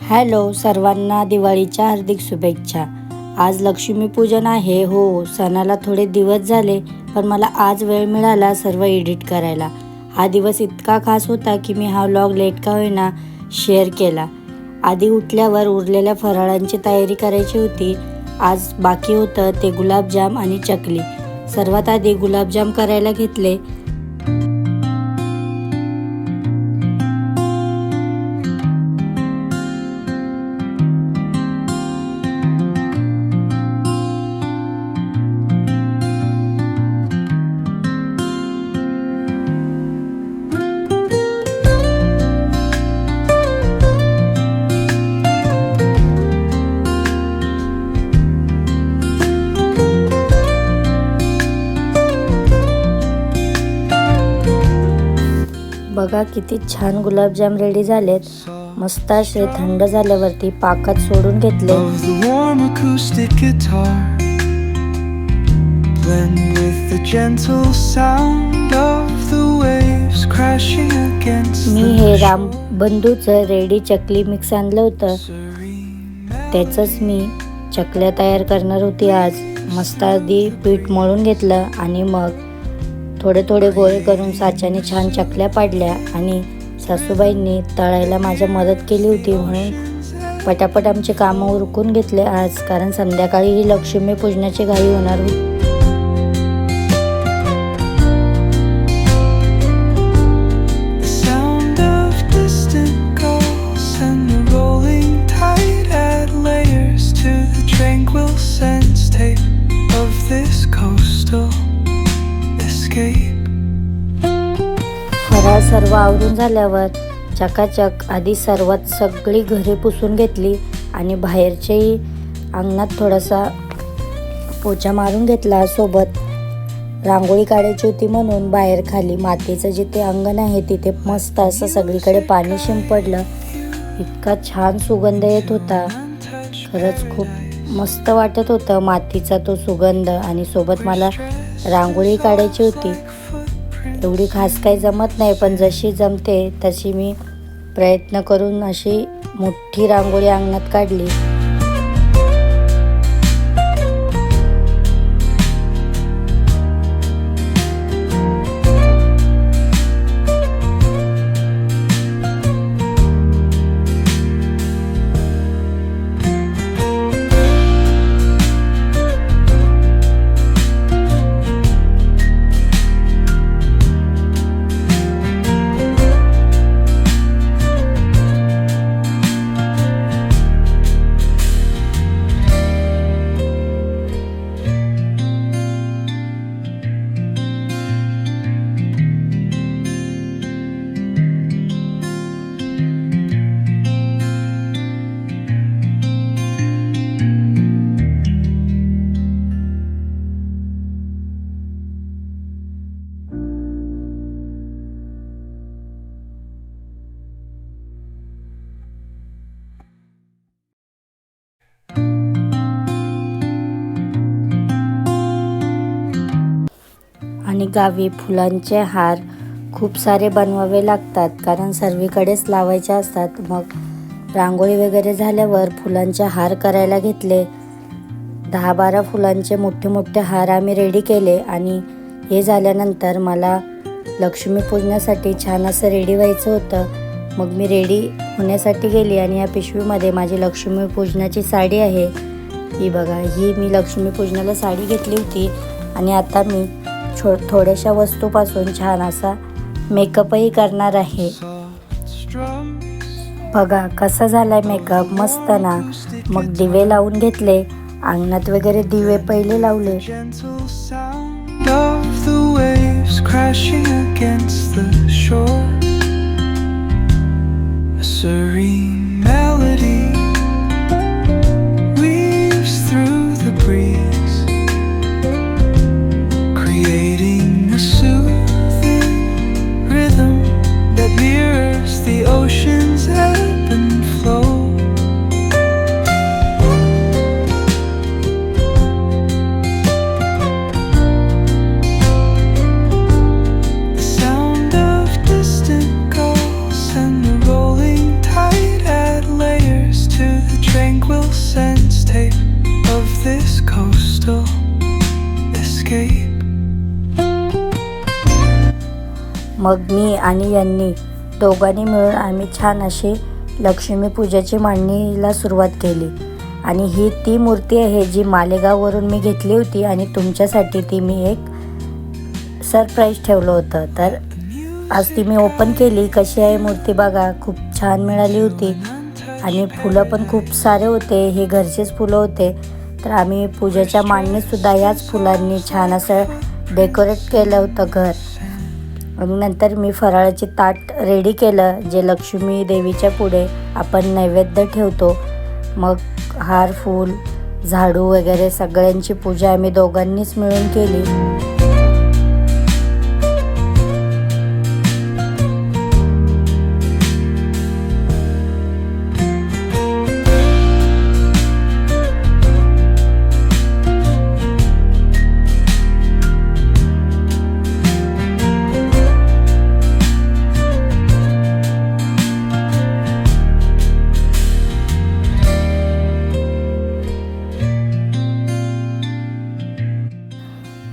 Hello सर्वांना, दिवाळीच्या हार्दिक शुभेच्छा। आज लक्ष्मीपूजन आहे। हो, सणाला थोडे दिवस झाले, पण मला आज वेळ मिळाला सर्व एडिट करायला। हा दिवस इतका खास होता की मी हा व्लॉग लेट का होईना शेअर केला। आधी उठल्यावर उरलेल्या फराळांची तयारी करायची होती। आज बाकी होतं ते गुलाबजाम आणि चकली। सर्वात आधी गुलाबजाम करायला घेतले। बघा किती छान गुलाबजाम रेडी झालेत। मस्त असे थंड झाल्यावरती पाकात सोडून घेतले। मी हे राम बंधूचं रेडी चकली मिक्स आणलं होतं, त्याचंच मी चकल्या तयार करणार होती आज। मस्त आधी पीठ मळून घेतलं आणि मग थोडे थोडे गोळे करून साच्याने छान चकल्या पाडल्या आणि सासूबाईंनी तळायला माझ्या मदत केली होती, म्हणून पटापट आमचे कामं उरकून घेतले आज, कारण संध्याकाळी ही लक्ष्मी पूजनाची घाई होणार होती। फराळ सर्व आवरून झाल्यावर चकाचक आधी सर्वात सगळी घरे पुसून घेतली आणि बाहेरच्याही अंगणात थोडासा पोचा मारून घेतला। सोबत रांगोळी काढायची होती म्हणून बाहेर खाली मातीचं जिथे अंगण आहे तिथे मस्त असं सगळीकडे पाणी शिंपडलं। इतका छान सुगंध येत होता, खरंच खूप मस्त वाटत होतं मातीचा तो सुगंध। आणि सोबत मला रांगोळी काढायची होती। एवढी खास काही जमत नाही, पण जशी जमते तशी मी प्रयत्न करून अशी मोठी रांगोळी अंगणात काढली। आणि गावी फुलांचे हार खूप सारे बनवावे लागतात, कारण सर्वीकडेच लावायचे असतात। मग रांगोळी वगैरे झाल्यावर फुलांचे हार करायला घेतले। 10-12 फुलांचे मोठे मोठे हार आम्ही रेडी केले। आणि हे झाल्यानंतर मला लक्ष्मीपूजनासाठी छान असं रेडी व्हायचं होतं। मग मी रेडी होण्यासाठी गेली आणि या पिशवीमध्ये माझी लक्ष्मीपूजनाची साडी आहे। ही बघा, ही मी लक्ष्मीपूजनाला साडी घेतली होती आणि आता मी थोड्याशा वस्तूपासून छान असा मेकअपही करणार आहे। बघा कसा झालाय मेकअप, मस्त ना। मग दिवे लावून घेतले, अंगणात वगैरे दिवे पहिले लावले। Sound of distant calls and the rolling tide. मग मी आणि यांनी दोघांनी मिळून आम्ही छान अशी लक्ष्मी पूजेची मांडणीला सुरुवात केली. आणि ही ती मूर्ती आहे जी मालेगाववरून मी घेतली होती आणि तुमच्यासाठी ती मी एक सरप्राईज ठेवलं होतं. तर आज ती मी ओपन केली. कशी आहे मूर्ती बघा, खूप छान मिळाली होती आणि फुलं पण खूप सारे होते. हे घरचेच फुलं होते. तर आम्ही पूजेच्या मांडणीतसुद्धा याच फुलांनी छान असं डेकोरेट केलं होतं घर. आणि नंतर मी फराळाची ताट रेडी केलं, जे लक्ष्मी देवीच्या पुढे आपण नैवेद्य ठेवतो. मग हार, फूल, झाडू वगैरे सगळ्यांची पूजा आम्ही दोघांनीच मिळून केली.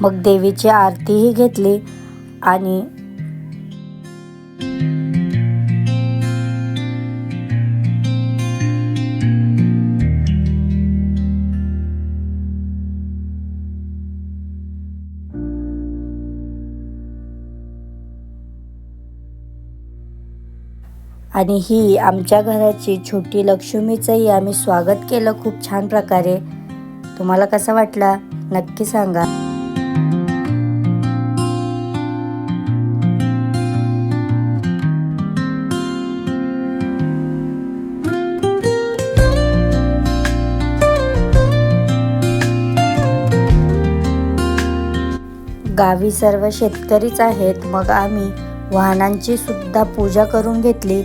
मग देवीची आरतीही घेतली आणि ही आमच्या घराची छोटी लक्ष्मीचंही आम्ही स्वागत केलं खूप छान प्रकारे. तुम्हाला कसा वाटला नक्की सांगा. गावी सर्व शेतकरीच आहेत. मग आम्ही वाहनांची सुद्धा पूजा करून घेतली.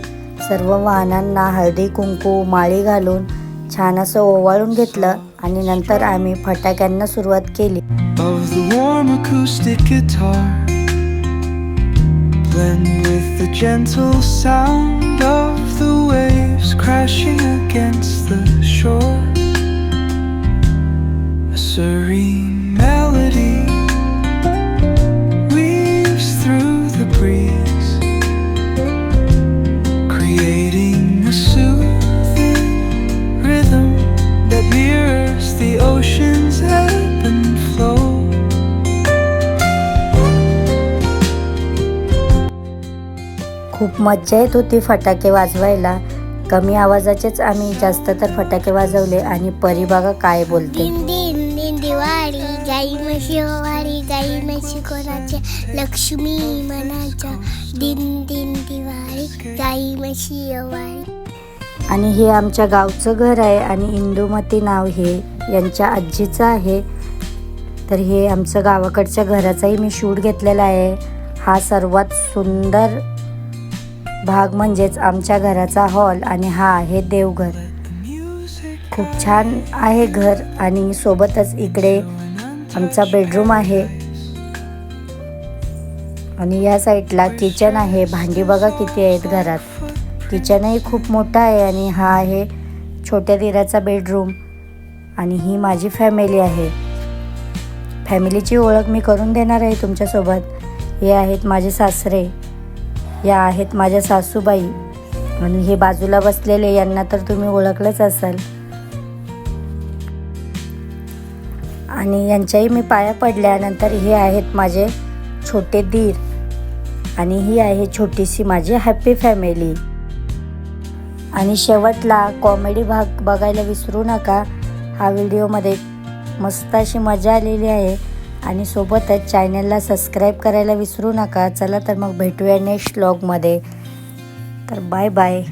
सर्व वाहनांना हळदी कुंकू माळी घालून छान असं ओवाळून घेतलं आणि नंतर आम्ही फटाक्यांना सुरुवात केली. खूप मज्जा येत होती फटाके वाजवायला. कमी आवाजाचेच आम्ही जास्त तर फटाके वाजवले. आणि परी बघा काय बोलते. दिन दिन दिन दिवाळी, गाई म्हशी ओवाळी, गाई म्हशी कोणाच्या लक्ष्मी मनाच्या. दिन दिन दिवाळी, गाई म्हशी ओवाळी. आणि हे आमच्या गावचं घर आहे आणि इंदुमती नाव हे यांच्या आजीचं आहे. तर हे आमचं गावाकडच्या घराचाही मी शूट घेतलेला आहे. हा सर्वात सुंदर भाग म्हणजेच आमच्या घराचा हॉल आणि हा आहे देवघर. खूप छान आहे घर. आणि सोबतच इकडे आमचा बेडरूम आहे आणि या साईडला किचन आहे. भांडी बघा किती आहेत घरात. किचनही खूप मोठा आहे. आणि हा आहे छोट्या दिराचा बेडरूम. आणि ही माझी फॅमिली आहे. फॅमिलीची ओळख मी करून देणार आहे तुमच्यासोबत. हे आहेत माझे सासरे, या आहेत माझ्या सासूबाई आणि हे बाजूला बसलेले यांना तर तुम्ही ओळखलंच असाल. आणि यांच्याही मी पाया पडल्यानंतर हे आहेत माझे छोटे दीर आणि ही आहे छोटीशी माझी हॅपी फॅमिली. आणि शेवटला कॉमेडी भाग बघायला विसरू नका. हा व्हिडिओमध्ये मस्त अशी मजा आलेली आहे. आणि सोबतच चॅनलला सबस्क्राईब करायला विसरू नका. चला तर मग भेटूया नेक्स्ट व्लॉगमध्ये. तर बाय बाय.